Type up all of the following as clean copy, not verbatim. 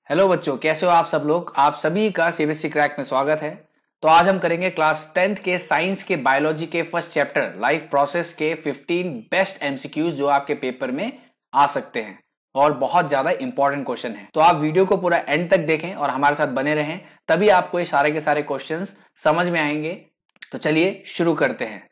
Hello बच्चों, कैसे हो आप सब लोग। आप सभी का सीबीएसई क्रैक में स्वागत है। तो आज हम करेंगे क्लास 10th के साइंस के बायोलॉजी के फर्स्ट चैप्टर लाइफ प्रोसेस के 15 बेस्ट एमसीक्यूज जो आपके पेपर में आ सकते हैं और बहुत ज्यादा इंपॉर्टेंट क्वेश्चन है। तो आप वीडियो को पूरा एंड तक देखें और हमारे साथ बने रहें, तभी आपको ये सारे के सारे क्वेश्चंस समझ में आएंगे। तो चलिए शुरू करते हैं।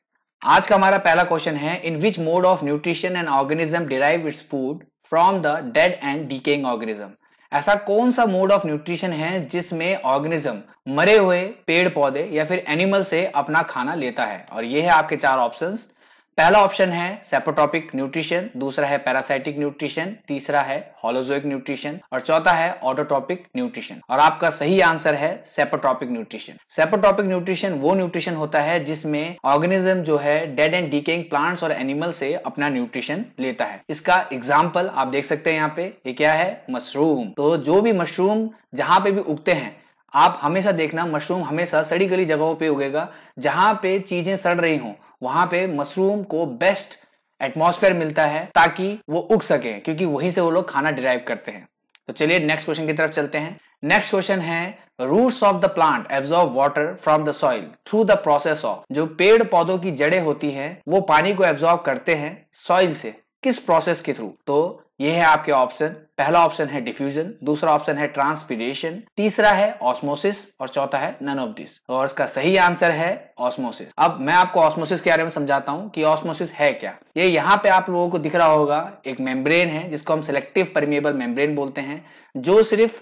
आज का हमारा पहला क्वेश्चन है, in which mode of nutrition an organism derive its food from the dead and decaying organism. ऐसा कौन सा मोड ऑफ न्यूट्रिशन है जिसमें ऑर्गेनिज्म मरे हुए पेड़ पौधे या फिर एनिमल से अपना खाना लेता है। और ये है आपके चार ऑप्शंस। पहला ऑप्शन है सेपोट्रॉपिक न्यूट्रिशन, दूसरा है पैरासाइटिक न्यूट्रिशन, तीसरा है होलोजोइक न्यूट्रिशन और चौथा है ऑटोट्रॉपिक न्यूट्रिशन। और आपका सही आंसर है सेपोट्रॉपिक न्यूट्रिशन। सेपोट्रॉपिक न्यूट्रिशन वो न्यूट्रिशन होता है जिसमें ऑर्गेनिज्म जो है डेड एंड डीकेइंग प्लांट्स और एनिमल से अपना न्यूट्रिशन लेता है। इसका एग्जाम्पल आप देख सकते हैं यहाँ पे, ये क्या है, मशरूम। तो जो भी मशरूम जहां पे भी उगते हैं, आप हमेशा देखना मशरूम हमेशा सड़ी गली जगहों पे उगेगा। जहां पे चीजें सड़ रही हों वहां पे मशरूम को बेस्ट एटमॉस्फेयर मिलता है ताकि वो उग सके, क्योंकि वहीं से वो लोग खाना डिराइव करते हैं। तो चलिए नेक्स्ट क्वेश्चन की तरफ चलते हैं। नेक्स्ट क्वेश्चन है, roots of the plant absorb water from the soil through the process of. जो पेड़ पौधों की जड़ें होती हैं वो पानी को एब्जॉर्ब करते हैं सॉइल से, किस प्रोसेस के थ्रू? तो ये है आपके ऑप्शन। पहला ऑप्शन है डिफ्यूजन, दूसरा ऑप्शन है ट्रांसपिरेशन, तीसरा है ऑस्मोसिस और चौथा है नन ऑफ दिस। और इसका सही आंसर है ऑस्मोसिस। अब मैं आपको ऑस्मोसिस के बारे में समझाता हूं कि ऑस्मोसिस है क्या। ये यहाँ पे आप लोगों को दिख रहा होगा एक मेम्ब्रेन है जिसको हम सिलेक्टिव परमिएबल मेम्ब्रेन बोलते हैं, जो सिर्फ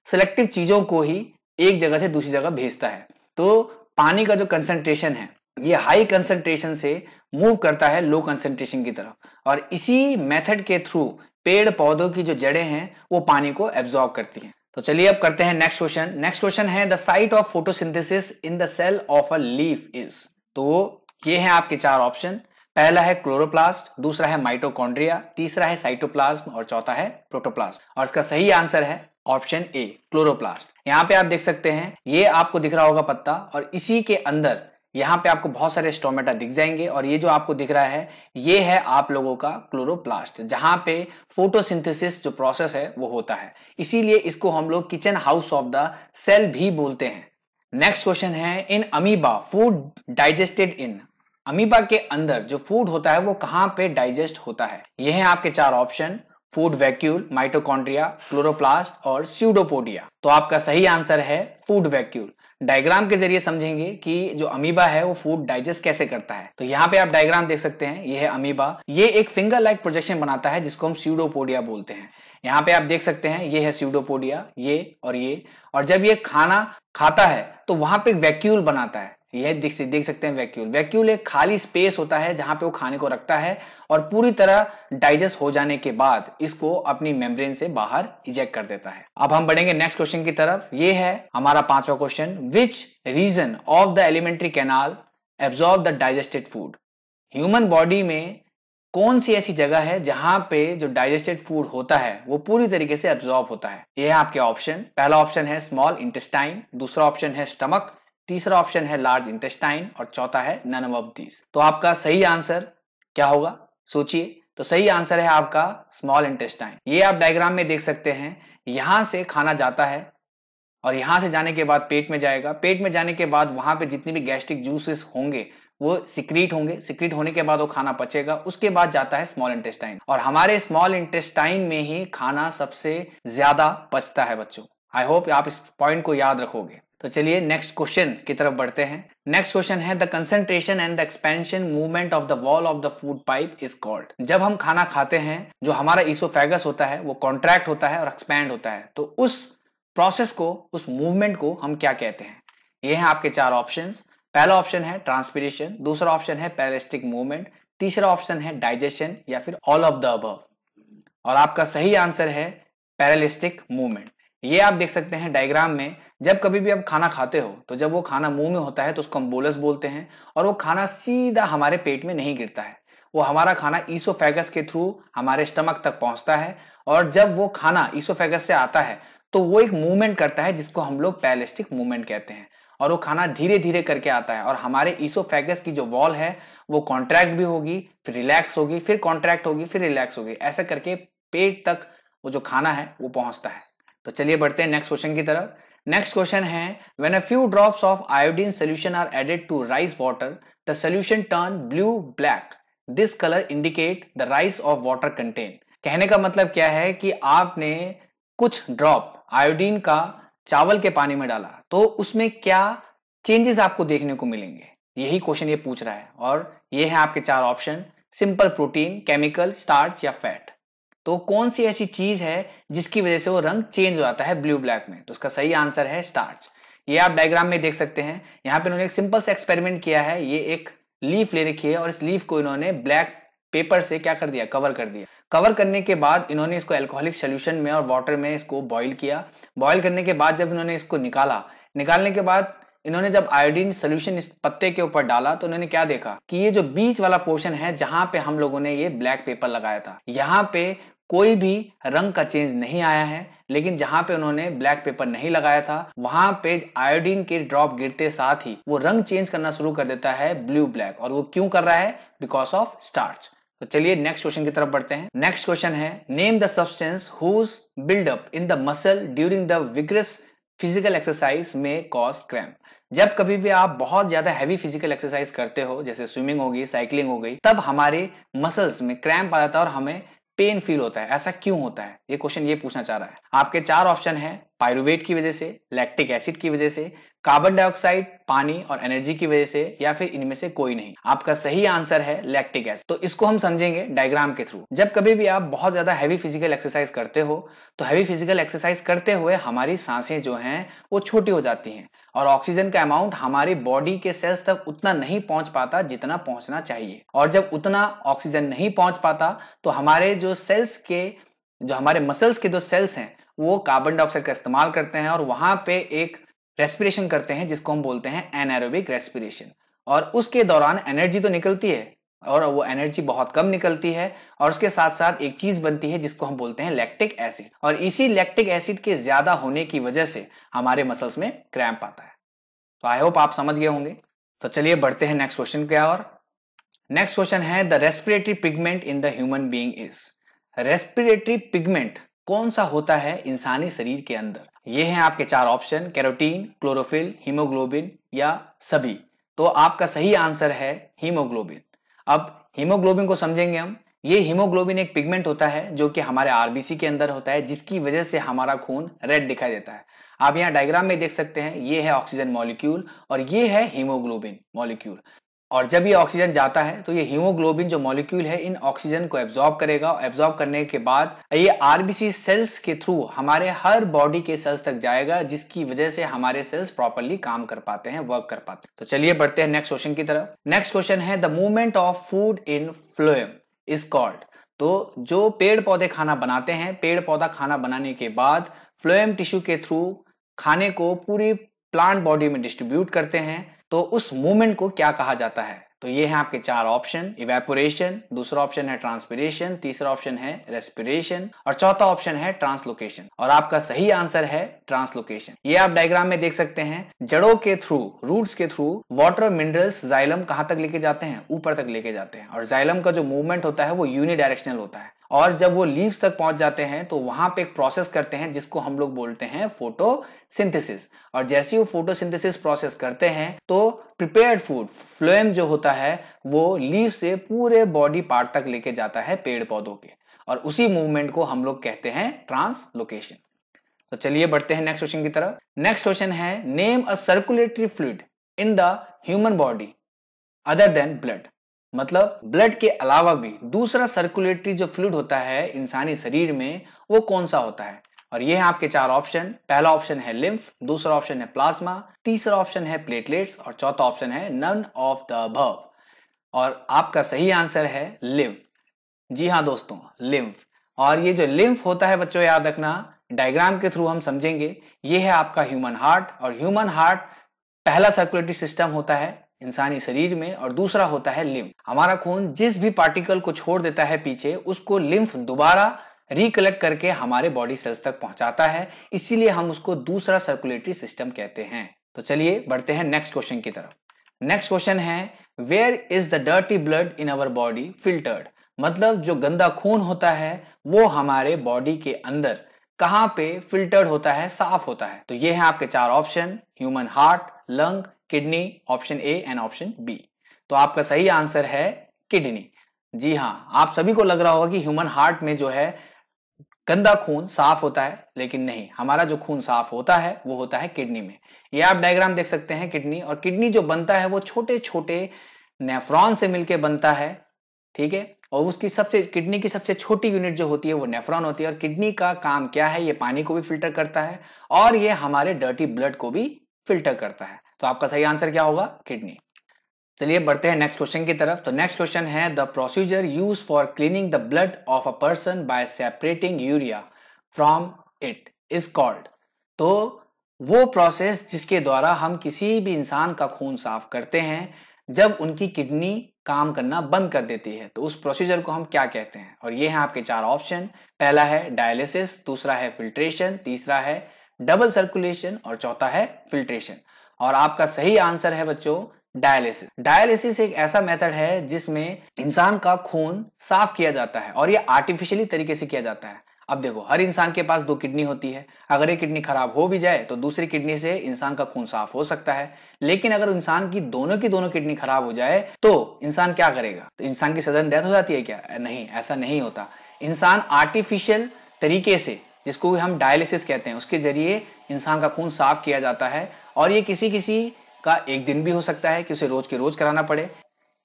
सिलेक्टिव चीजों को ही एक जगह से दूसरी जगह भेजता है। तो पानी का जो कंसंट्रेशन है ये हाई कंसंट्रेशन से मूव करता है लो कंसंट्रेशन की तरफ, और इसी मेथड के थ्रू पेड़ पौधों की जो जड़ें हैं वो पानी को एब्जॉर्ब करती हैं। तो चलिए अब करते हैं नेक्स्ट क्वेश्चन। नेक्स्ट क्वेश्चन है, the site of photosynthesis in the cell of a leaf is. तो ये हैं आपके चार ऑप्शन। पहला है क्लोरोप्लास्ट, दूसरा है माइटोकॉन्ड्रिया, तीसरा है साइटोप्लाज्म और चौथा है प्रोटोप्लाज्म। और इसका सही आंसर है ऑप्शन ए, क्लोरोप्लास्ट। यहाँ पे आप देख सकते हैं, ये आपको दिख रहा होगा पत्ता, और इसी के अंदर यहाँ पे आपको बहुत सारे स्टोमेटा दिख जाएंगे, और ये जो आपको दिख रहा है ये है आप लोगों का क्लोरोप्लास्ट, जहां पे फोटोसिंथेसिस जो प्रोसेस है वो होता है। इसीलिए इसको हम लोग kitchen house of the cell भी बोलते हैं। नेक्स्ट क्वेश्चन है, in amoeba food digested in. Amoeba के अंदर जो फूड होता है वो कहां पे डाइजेस्ट होता है? ये हैं आपके चार option, food vacuole, mitochondria, chloroplast और स्यूडोपोडिया। तो आपका सही आंसर है फूड वैक्यूल। डायग्राम के जरिए समझेंगे कि जो अमीबा है वो फूड डाइजेस्ट कैसे करता है। तो यहाँ पे आप डायग्राम देख सकते हैं, ये है अमीबा। ये एक फिंगर लाइक प्रोजेक्शन बनाता है जिसको हम स्यूडोपोडिया बोलते हैं। यहाँ पे आप देख सकते हैं, ये है स्यूडोपोडिया, ये और जब ये खाना खाता है तो वहां पे वैक्यूल बनाता है। यह देख सकते हैं वैक्यूल। वैक्यूल एक खाली स्पेस होता है जहां पे वो खाने को रखता है, और पूरी तरह डाइजेस्ट हो जाने के बाद इसको अपनी मेम्ब्रेन से बाहर इजेक्ट कर देता है। अब हम बढ़ेंगे नेक्स्ट क्वेश्चन की तरफ। ये है हमारा पांचवा question, which region of the alimentary canal absorb the digested food. Human body में कौन सी ऐसी जगह है जहां पे जो डाइजेस्टेड फूड होता है वो पूरी तरीके से एब्जॉर्ब होता है? ये है आपके ऑप्शन। पहला ऑप्शन है स्मॉल इंटेस्टाइन, दूसरा ऑप्शन है स्टमक, तीसरा ऑप्शन है लार्ज इंटेस्टाइन और चौथा है नन ऑफ दिस। तो आपका सही आंसर क्या होगा, सोचिए। तो सही आंसर है आपका स्मॉल इंटेस्टाइन। ये आप डायग्राम में देख सकते हैं, यहां से खाना जाता है और यहां से जाने के बाद पेट में जाएगा। पेट में जाने के बाद वहां पे जितनी भी गैस्ट्रिक जूसेस होंगे वो सिक्रीट होंगे। सिक्रीट होने के बाद वो खाना पचेगा, उसके बाद जाता है स्मॉल इंटेस्टाइन, और हमारे स्मॉल इंटेस्टाइन में ही खाना सबसे ज्यादा पचता है बच्चों। आई होप आप इस पॉइंट को याद रखोगे। तो चलिए नेक्स्ट क्वेश्चन की तरफ बढ़ते हैं। नेक्स्ट क्वेश्चन है, the concentration and the expansion movement of the wall of the food pipe is called. जब हम खाना खाते हैं जो हमारा ईसोफेगस होता है वो कॉन्ट्रैक्ट होता है और एक्सपैंड होता है, तो उस प्रोसेस को, उस मूवमेंट को हम क्या कहते हैं? ये हैं आपके चार ऑप्शंस। पहला ऑप्शन है ट्रांसपिरेशन, दूसरा ऑप्शन है पैरालिस्टिक मूवमेंट, तीसरा ऑप्शन है डाइजेशन या फिर ऑल ऑफ द अबव। और आपका सही आंसर है पैरालिस्टिक मूवमेंट। ये आप देख सकते हैं डायग्राम में, जब कभी भी आप खाना खाते हो तो जब वो खाना मुंह में होता है तो उसको हम बोलस बोलते हैं, और वो खाना सीधा हमारे पेट में नहीं गिरता है। वो हमारा खाना ईसोफेगस के थ्रू हमारे स्टमक तक पहुंचता है, और जब वो खाना ईसोफेगस से आता है तो वो एक मूवमेंट करता है जिसको हम लोग पैरालिस्टिक मूवमेंट कहते हैं। और वो खाना धीरे धीरे करके आता है, और हमारे ईसोफेगस की जो वॉल है वो कॉन्ट्रैक्ट भी होगी, फिर रिलैक्स होगी, फिर कॉन्ट्रैक्ट होगी, फिर रिलैक्स होगी। ऐसा करके पेट तक वो जो खाना है वो पहुंचता है। तो चलिए बढ़ते हैं नेक्स्ट क्वेश्चन की तरफ। नेक्स्ट क्वेश्चन है when a few drops of iodine solution are added to rice water the solution turn blue black, this colour indicate the rice of water contain. कहने का मतलब क्या है कि आपने कुछ ड्रॉप आयोडीन का चावल के पानी में डाला तो उसमें क्या चेंजेस आपको देखने को मिलेंगे, यही क्वेश्चन ये पूछ रहा है। और ये है आपके चार option, simple protein, chemical, starch या फैट। तो कौन सी ऐसी चीज है जिसकी वजह से वो रंग चेंज हो जाता है ब्लू ब्लैक में? तो उसका सही आंसर है स्टार्च। ये आप डायग्राम में देख सकते हैं। यहाँ पे इन्होंने एक सिंपल सा एक्सपेरिमेंट किया है। ये एक लीफ ले रखी है और इस लीफ को इन्होंने ब्लैक पेपर से क्या कर दिया, कवर कर दिया। कवर करने के बाद इन्होंने इसको अल्कोहलिक सोल्यूशन में और वाटर में इसको बॉईल किया। बॉईल करने के बाद जब इन्होंने इसको निकाला, निकालने के बाद इन्होंने जब आयोडीन सोल्यूशन इस पत्ते के ऊपर डाला तो इन्होंने क्या देखा कि ये जो बीच वाला पोर्शन है जहां पे हम लोगों ने ये ब्लैक पेपर लगाया था, यहाँ पे कोई भी रंग का चेंज नहीं आया है। लेकिन जहां पे उन्होंने ब्लैक पेपर नहीं लगाया था वहां पे आयोडीन के ड्रॉप गिरते साथ ही वो रंग चेंज करना शुरू कर देता है ब्लू ब्लैक। और वो क्यों कर रहा है? Because of starch. तो चलिए नेक्स्ट क्वेश्चन की तरफ बढ़ते हैं। नेक्स्ट क्वेश्चन है name the substance whose buildup in the muscle during the vigorous physical exercise may cause cramp. जब कभी भी आप बहुत ज्यादा हैवी फिजिकल एक्सरसाइज करते हो, जैसे स्विमिंग हो गई, साइकिलिंग हो गई, तब हमारे मसल्स में क्रैम्प आ जाता है और हमें पेन फील होता है। ऐसा क्यों होता है? ये क्वेश्चन ये पूछना चाह रहा है। आपके चार ऑप्शन है, पायरुवेट की वजह से, लैक्टिक एसिड की वजह से, कार्बन डाइऑक्साइड, पानी और एनर्जी की वजह से, या फिर इनमें से कोई नहीं। आपका सही आंसर है लैक्टिक एसिड। तो इसको हम समझेंगे डायग्राम के थ्रू। जब कभी भी आप बहुत ज्यादा हैवी फिजिकल एक्सरसाइज करते हो तो हैवी फिजिकल एक्सरसाइज करते हुए हमारी सांसें जो हैं वो छोटी हो जाती हैं और ऑक्सीजन का अमाउंट हमारी बॉडी के सेल्स तक उतना नहीं पहुंच पाता जितना पहुंचना चाहिए। और जब उतना ऑक्सीजन नहीं पहुंच पाता तो हमारे जो सेल्स के, जो हमारे मसल्स के जो सेल्स हैं वो कार्बन डाइऑक्साइड का इस्तेमाल करते हैं और वहां पे एक रेस्पिरेशन करते हैं जिसको हम बोलते हैं एनाएरोबिक रेस्पिरेशन। और उसके दौरान एनर्जी तो निकलती है और वो एनर्जी बहुत कम निकलती है और उसके साथ साथ एक चीज बनती है जिसको हम बोलते हैं लैक्टिक एसिड। और इसी लैक्टिक एसिड के ज्यादा होने की वजह से हमारे मसल्स में क्रैम्प आता है। तो आई होप आप समझ गए होंगे। तो चलिए बढ़ते हैं नेक्स्ट क्वेश्चन के और। नेक्स्ट क्वेश्चन है the respiratory pigment in the human being is. Respiratory pigment कौन सा होता है इंसानी शरीर के अंदर? ये हैं आपके चार ऑप्शन, कैरोटीन, क्लोरोफिल, हीमोग्लोबिन या सभी। तो आपका सही आंसर है हीमोग्लोबिन। अब हीमोग्लोबिन को समझेंगे हम। ये हीमोग्लोबिन एक पिगमेंट होता है जो कि हमारे आरबीसी के अंदर होता है, जिसकी वजह से हमारा खून रेड दिखाई देता है। आप यहाँ डायग्राम में देख सकते हैं, ये है ऑक्सीजन मॉलिक्यूल और ये है हीमोग्लोबिन मॉलिक्यूल। और जब ये ऑक्सीजन जाता है तो ये हीमोग्लोबिन जो मॉलिक्यूल है इन ऑक्सीजन को एब्जॉर्ब करेगा। एब्जॉर्ब करने के बाद ये आरबीसी सेल्स के थ्रू हमारे हर बॉडी के सेल्स तक जाएगा, जिसकी वजह से हमारे सेल्स प्रॉपर्ली काम कर पाते हैं, वर्क कर पाते हैं। तो चलिए बढ़ते हैं नेक्स्ट क्वेश्चन की तरफ। नेक्स्ट क्वेश्चन है the movement of food in phloem is called. तो जो पेड़ पौधे खाना बनाते हैं, पेड़ पौधा खाना बनाने के बाद फ्लोएम टिश्यू के थ्रू खाने को पूरी प्लांट बॉडी में डिस्ट्रीब्यूट करते हैं, तो उस मूवमेंट को क्या कहा जाता है? तो ये है आपके चार ऑप्शन, इवेपोरेशन, दूसरा ऑप्शन है ट्रांसपिरेशन, तीसरा ऑप्शन है रेस्पिरेशन और चौथा ऑप्शन है ट्रांसलोकेशन। और आपका सही आंसर है ट्रांसलोकेशन। ये आप डायग्राम में देख सकते हैं, जड़ों के थ्रू, रूट्स के थ्रू वाटर मिनरल्स जाइलम कहां तक लेके जाते हैं? ऊपर तक लेके जाते हैं। और जाइलम का जो मूवमेंट होता है वो यूनिडायरेक्शनल होता है। और जब वो लीव्स तक पहुंच जाते हैं तो वहां पे एक प्रोसेस करते हैं जिसको हम लोग बोलते हैं फोटोसिंथेसिस। और जैसे ही वो फोटोसिंथेसिस प्रोसेस करते हैं तो प्रिपेयर्ड फूड, फ्लोएम जो होता है वो लीव से पूरे बॉडी पार्ट तक लेके जाता है पेड़ पौधों के, और उसी मूवमेंट को हम लोग कहते हैं ट्रांसलोकेशन। तो चलिए बढ़ते हैं नेक्स्ट क्वेश्चन की तरफ। नेक्स्ट क्वेश्चन है name a circulatory fluid in the human body other than blood. मतलब ब्लड के अलावा भी दूसरा सर्कुलेटरी जो फ्लूइड होता है इंसानी शरीर में वो कौन सा होता है? और ये है आपके चार ऑप्शन। पहला ऑप्शन है लिम्फ, दूसरा ऑप्शन है प्लाज्मा, तीसरा ऑप्शन है प्लेटलेट्स और चौथा ऑप्शन है नन ऑफ द अबव। और आपका सही आंसर है लिम्फ। जी हाँ दोस्तों, लिम्फ। और ये जो लिम्फ होता है बच्चों, याद रखना, डायग्राम के थ्रू हम समझेंगे। ये है आपका ह्यूमन हार्ट, और ह्यूमन हार्ट पहला सर्कुलेटरी सिस्टम होता है इंसानी शरीर में और दूसरा होता है लिम्फ। हमारा खून जिस भी पार्टिकल को छोड़ देता है पीछे, उसको लिम्फ दोबारा रिकलेक्ट करके हमारे बॉडी सेल्स तक पहुंचाता है, इसीलिए हम उसको दूसरा सर्कुलेटरी सिस्टम कहते हैं। तो चलिए बढ़ते हैं नेक्स्ट क्वेश्चन की तरफ। नेक्स्ट क्वेश्चन है where is the dirty blood in our body filtered. मतलब जो गंदा खून होता है वो हमारे बॉडी के अंदर कहां पे फिल्टर्ड होता है, साफ होता है? तो ये है आपके चार option, human heart, lung, kidney, option A and option B. तो आपका सही आंसर है किडनी। जी हां, आप सभी को लग रहा होगा कि ह्यूमन हार्ट में जो है गंदा खून साफ होता है, लेकिन नहीं, हमारा जो खून साफ होता है वो होता है किडनी में। ये आप डायग्राम देख सकते हैं किडनी, और किडनी जो बनता है वो छोटे छोटे नेफ्रॉन से मिलकर बनता है, ठीक है। और उसकी सबसे किडनी की सबसे छोटी यूनिट जो होती है वो नेफ्रॉन होती है। और किडनी का काम क्या है, ये पानी को भी फिल्टर करता है और ये हमारे डर्टी ब्लड को भी फिल्टर करता है। तो आपका सही आंसर क्या होगा, किडनी। चलिए बढ़ते हैं नेक्स्ट क्वेश्चन की तरफ। तो नेक्स्ट क्वेश्चन है, the procedure use for cleaning the blood of a person by separating urea from it is called. तो वो प्रोसेस जिसके द्वारा हम किसी भी इंसान का खून साफ करते हैं जब उनकी किडनी काम करना बंद कर देती है, तो उस प्रोसीजर को हम क्या कहते हैं? और ये हैं आपके चार ऑप्शन। पहला है डायलिसिस, दूसरा है फिल्ट्रेशन, तीसरा है डबल सर्कुलेशन और चौथा है फिल्ट्रेशन। और आपका सही आंसर है बच्चों डायलिसिस। डायलिसिस एक ऐसा मेथड है जिसमें इंसान का खून साफ किया जाता है और ये आर्टिफिशियली तरीके से किया जाता है। अब देखो, हर इंसान के पास दो किडनी होती है, अगर एक किडनी खराब हो भी जाए तो दूसरी किडनी से इंसान का खून साफ हो सकता है। लेकिन अगर इंसान की दोनों किडनी खराब हो जाए तो इंसान क्या करेगा? तो इंसान की सडन डेथ हो जाती है क्या? नहीं, ऐसा नहीं होता। इंसान आर्टिफिशियल तरीके से, जिसको हम डायलिसिस कहते हैं, उसके जरिए इंसान का खून साफ किया जाता है। और ये किसी किसी का एक दिन भी हो सकता है कि उसे रोज के रोज कराना पड़े,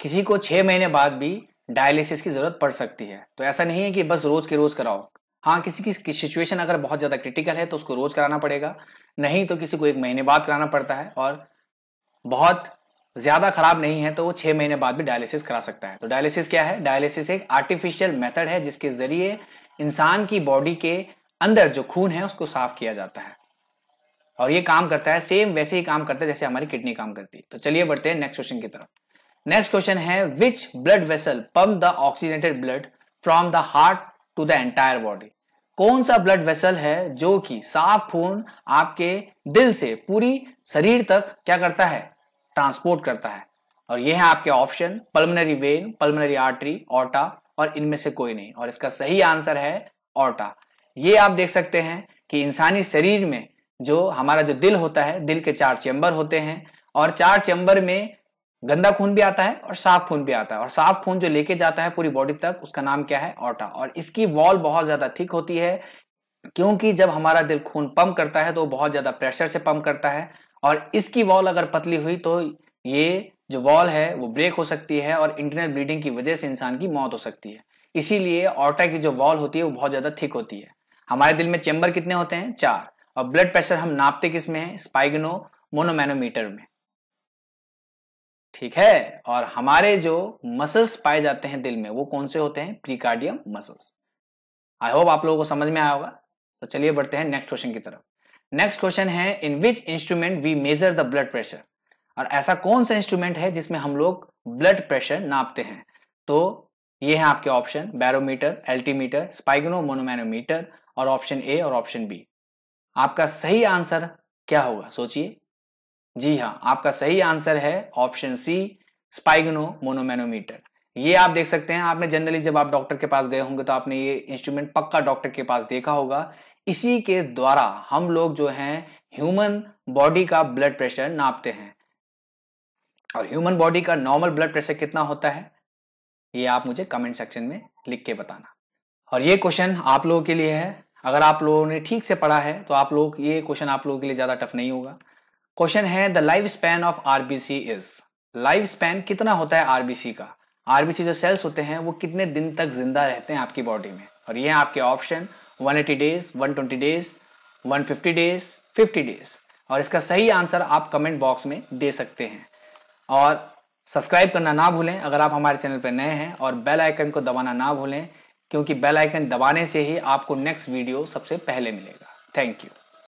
किसी को 6 महीने बाद भी डायलिसिस की जरूरत पड़ सकती है। तो ऐसा नहीं है कि बस रोज के रोज कराओ। हाँ, किसी की सिचुएशन अगर बहुत ज्यादा क्रिटिकल है तो उसको रोज कराना पड़ेगा, नहीं तो किसी को 1 महीने बाद कराना पड़ता है। और बहुत ज्यादा खराब नहीं है तो वो 6 महीने बाद भी डायलिसिस करा सकता है। तो डायलिसिस क्या है? डायलिसिस एक आर्टिफिशियल मेथड है जिसके जरिए इंसान की बॉडी के अंदर जो खून है उसको साफ किया जाता है। और ये काम करता है सेम वैसे ही काम करता है जैसे हमारी किडनी काम करती है। तो चलिए बढ़ते हैं नेक्स्ट क्वेश्चन की तरफ। नेक्स्ट क्वेश्चन है, which blood vessel pump the oxygenated blood from the heart to the entire body. कौन सा ब्लड वेसल है जो कि साफ खून आपके दिल से पूरी शरीर तक क्या करता है, ट्रांसपोर्ट करता है? और ये है आपके option, pulmonary vein, pulmonary artery, aorta और इनमें से कोई नहीं। और इसका सही आंसर है ऑर्टा। ये आप देख सकते हैं कि इंसानी शरीर में जो हमारा जो दिल होता है, दिल के 4 चेंबर होते हैं और 4 चेंबर में गंदा खून भी आता है और साफ खून भी आता है। और साफ खून जो लेके जाता है पूरी बॉडी तक, उसका नाम क्या है, ऑर्टा। और इसकी वॉल बहुत ज्यादा थिक होती है, क्योंकि जब हमारा दिल खून पंप करता है तो बहुत ज्यादा प्रेशर से पंप करता है। और इसकी वॉल अगर पतली हुई तो ये जो वॉल है वो ब्रेक हो सकती है और इंटरनल ब्लीडिंग की वजह से इंसान की मौत हो सकती है। इसीलिए ऑर्टा की जो वॉल होती है वो बहुत ज्यादा थिक होती है। हमारे दिल में चेंबर कितने होते हैं? 4। और ब्लड प्रेशर हम नापते किस में है? स्पाइगनो मोनोमैनोमीटर में, ठीक है। और हमारे जो मसल्स पाए जाते हैं दिल में वो कौन से होते हैं? प्रीकार्डियम मसल्स। आई होप आप लोगों को समझ में आया होगा। तो चलिए बढ़ते हैं नेक्स्ट क्वेश्चन की तरफ। नेक्स्ट क्वेश्चन है, in which instrument we measure the blood pressure. और ऐसा कौन सा इंस्ट्रूमेंट है जिसमें हम लोग ब्लड प्रेशर नापते हैं? तो ये है आपके ऑप्शन, बैरोमीटर, एल्टीमीटर, स्पाइगनो मोनोमैनोमीटर और ऑप्शन ए और ऑप्शन बी। आपका सही आंसर क्या होगा, सोचिए। जी हाँ, आपका सही आंसर है ऑप्शन सी, स्पाइगनो मोनोमैनोमीटर। ये आप देख सकते हैं, आपने जनरली जब आप डॉक्टर के पास गए होंगे तो आपने ये इंस्ट्रूमेंट पक्का डॉक्टर के पास देखा होगा। इसी के द्वारा हम लोग जो हैं ह्यूमन बॉडी का ब्लड प्रेशर नापते हैं। और ह्यूमन बॉडी का नॉर्मल ब्लड प्रेशर कितना होता है, ये आप मुझे कमेंट सेक्शन में लिख के बताना। और ये क्वेश्चन आप लोगों के लिए है, अगर आप लोगों ने ठीक से पढ़ा है तो आप लोग ये क्वेश्चन आप लोगों के लिए ज्यादा टफ नहीं होगा। क्वेश्चन है, the life span of RBC is. Life span कितना होता है आरबीसी का? आरबीसी जो सेल्स होते हैं वो कितने दिन तक जिंदा रहते हैं आपकी बॉडी में? और ये है आपके option, 180 days, 120 days, 150 days, 50 days. और इसका सही आंसर आप कमेंट बॉक्स में दे सकते हैं। और सब्सक्राइब करना ना भूलें अगर आप हमारे चैनल पर नए हैं, और बेल आइकन को दबाना ना भूलें, क्योंकि बेल आइकन दबाने से ही आपको नेक्स्ट वीडियो सबसे पहले मिलेगा। Thank you.